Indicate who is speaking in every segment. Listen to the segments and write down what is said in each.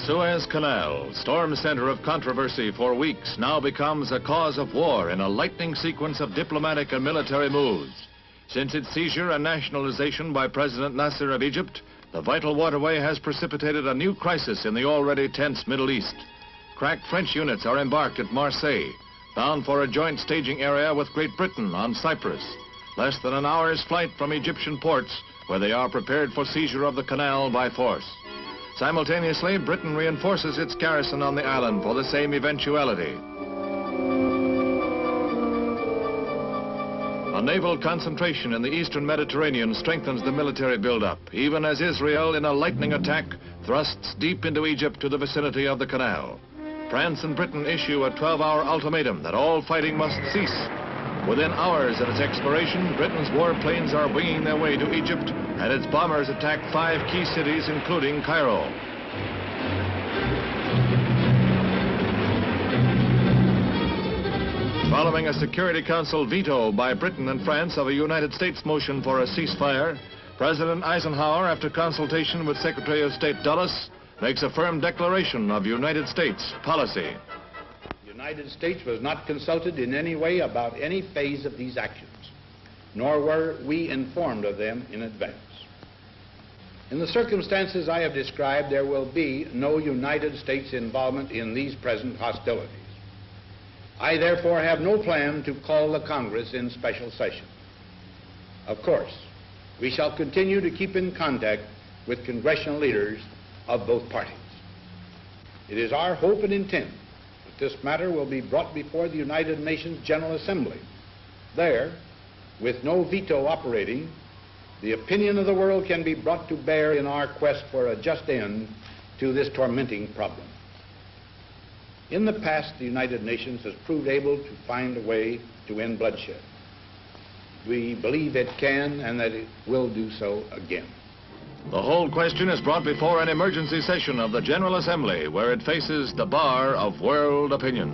Speaker 1: Suez Canal, storm center of controversy for weeks, now becomes a cause of war in a lightning sequence of diplomatic and military moves. Since its seizure and nationalization by President Nasser of Egypt, the vital waterway has precipitated a new crisis in the already tense Middle East. Crack French units are embarked at Marseille, bound for a joint staging area with Great Britain on Cyprus, less than an hour's flight from Egyptian ports, where they are prepared for seizure of the canal by force. Simultaneously, Britain reinforces its garrison on the island for the same eventuality. A naval concentration in the eastern Mediterranean strengthens the military buildup, even as Israel, in a lightning attack, thrusts deep into Egypt to the vicinity of the canal. France and Britain issue a 12-hour ultimatum that all fighting must cease. Within hours of its expiration, Britain's warplanes are winging their way to Egypt, and its bombers attack 5 key cities, including Cairo. Following a Security Council veto by Britain and France of a United States motion for a ceasefire, President Eisenhower, after consultation with Secretary of State Dulles, makes a firm declaration of United States policy.
Speaker 2: The United States was not consulted in any way about any phase of these actions, nor were we informed of them in advance. In the circumstances I have described, there will be no United States involvement in these present hostilities. I therefore have no plan to call the Congress in special session. Of course, we shall continue to keep in contact with congressional leaders of both parties. It is our hope and intent that this matter will be brought before the United Nations General Assembly. There, with no veto operating, the opinion of the world can be brought to bear in our quest for a just end to this tormenting problem. In the past, the United Nations has proved able to find a way to end bloodshed. We believe it can and that it will do so again.
Speaker 1: The whole question is brought before an emergency session of the General Assembly, where it faces the bar of world opinion.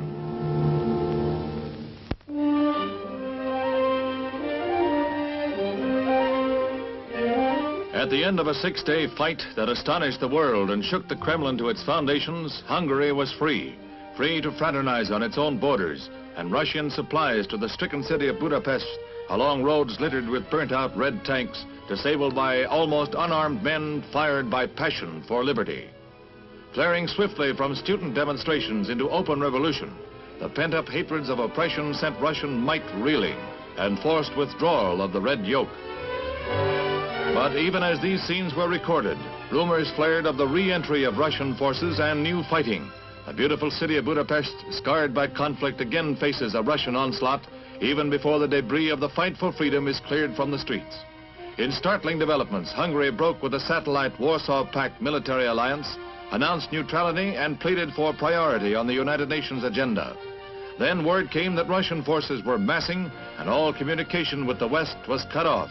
Speaker 1: At the end of a 6-day fight that astonished the world and shook the Kremlin to its foundations, Hungary was free to fraternize on its own borders and rush in supplies to the stricken city of Budapest along roads littered with burnt-out red tanks, disabled by almost unarmed men fired by passion for liberty. Flaring swiftly from student demonstrations into open revolution, the pent-up hatreds of oppression sent Russian might reeling and forced withdrawal of the red yoke. But even as these scenes were recorded, rumors flared of the re-entry of Russian forces and new fighting. The beautiful city of Budapest, scarred by conflict, again faces a Russian onslaught even before the debris of the fight for freedom is cleared from the streets. In startling developments, Hungary broke with the satellite Warsaw Pact military alliance, announced neutrality, and pleaded for priority on the United Nations agenda. Then word came that Russian forces were massing and all communication with the West was cut off.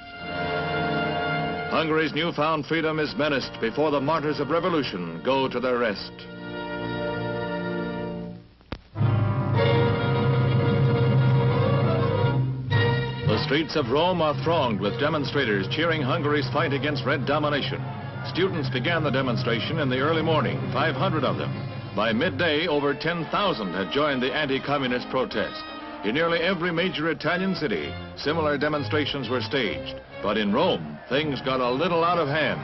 Speaker 1: Hungary's newfound freedom is menaced before the martyrs of revolution go to their rest. The streets of Rome are thronged with demonstrators cheering Hungary's fight against red domination. Students began the demonstration in the early morning, 500 of them. By midday, over 10,000 had joined the anti-communist protest. In nearly every major Italian city, similar demonstrations were staged. But in Rome, things got a little out of hand.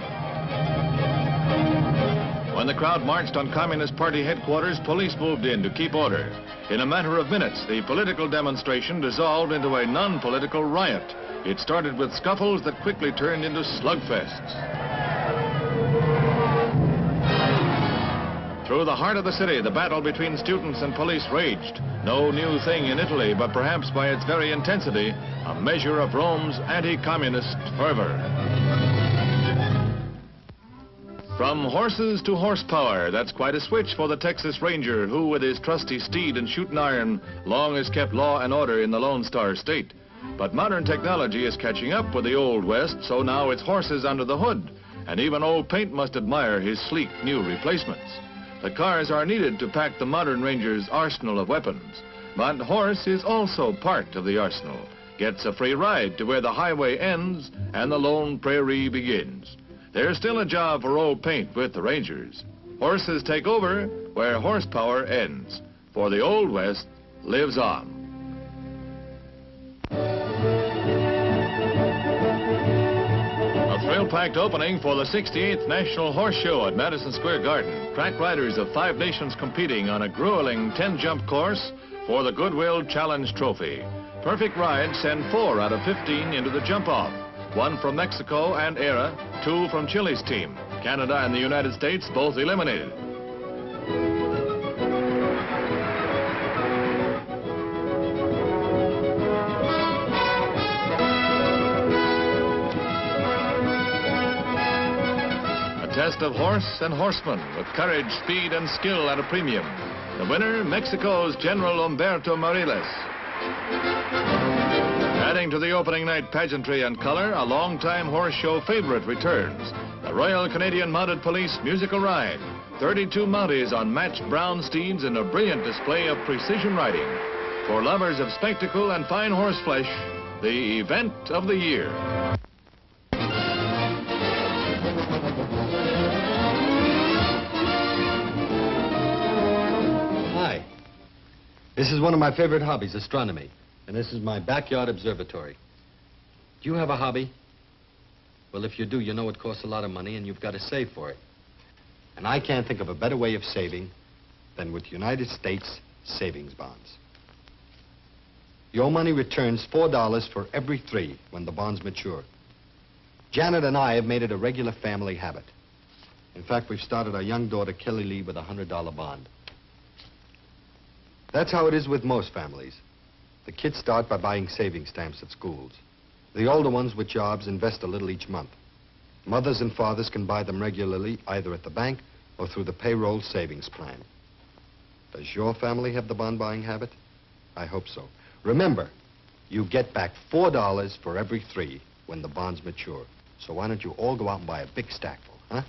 Speaker 1: When the crowd marched on Communist Party headquarters, police moved in to keep order. In a matter of minutes, the political demonstration dissolved into a non-political riot. It started with scuffles that quickly turned into slugfests. Through the heart of the city, the battle between students and police raged. No new thing in Italy, but perhaps by its very intensity, a measure of Rome's anti-communist fervor. From horses to horsepower, that's quite a switch for the Texas Ranger, who with his trusty steed and shooting iron long has kept law and order in the Lone Star State. But modern technology is catching up with the Old West, so now it's horses under the hood, and even old paint must admire his sleek new replacements. The cars are needed to pack the modern Ranger's arsenal of weapons, but horse is also part of the arsenal, gets a free ride to where the highway ends and the lone prairie begins. There's still a job for old paint with the Rangers. Horses take over where horsepower ends, for the Old West lives on. A thrill-packed opening for the 68th National Horse Show at Madison Square Garden. Track riders of 5 nations competing on a grueling 10-jump course for the Goodwill Challenge Trophy. Perfect rides send 4 out of 15 into the jump-off. 1 from Mexico and ERA, 2 from Chile's team. Canada and the United States both eliminated. A test of horse and horseman with courage, speed, and skill at a premium. The winner, Mexico's General Humberto Mariles. Adding to the opening night pageantry and color, a long-time horse show favorite returns. The Royal Canadian Mounted Police musical ride. 32 Mounties on matched brown steeds in a brilliant display of precision riding. For lovers of spectacle and fine horse flesh, the event of the year.
Speaker 3: Hi. This is one of my favorite hobbies, astronomy. And this is my backyard observatory. Do you have a hobby? Well, if you do, you know it costs a lot of money and you've got to save for it. And I can't think of a better way of saving than with United States savings bonds. Your money returns $4 for every 3 when the bonds mature. Janet and I have made it a regular family habit. In fact, we've started our young daughter, Kelly Lee, with a $100 bond. That's how it is with most families. The kids start by buying savings stamps at schools. The older ones with jobs invest a little each month. Mothers and fathers can buy them regularly, either at the bank or through the payroll savings plan. Does your family have the bond buying habit? I hope so. Remember, you get back $4 for every 3 when the bonds mature. So why don't you all go out and buy a big stack full, huh?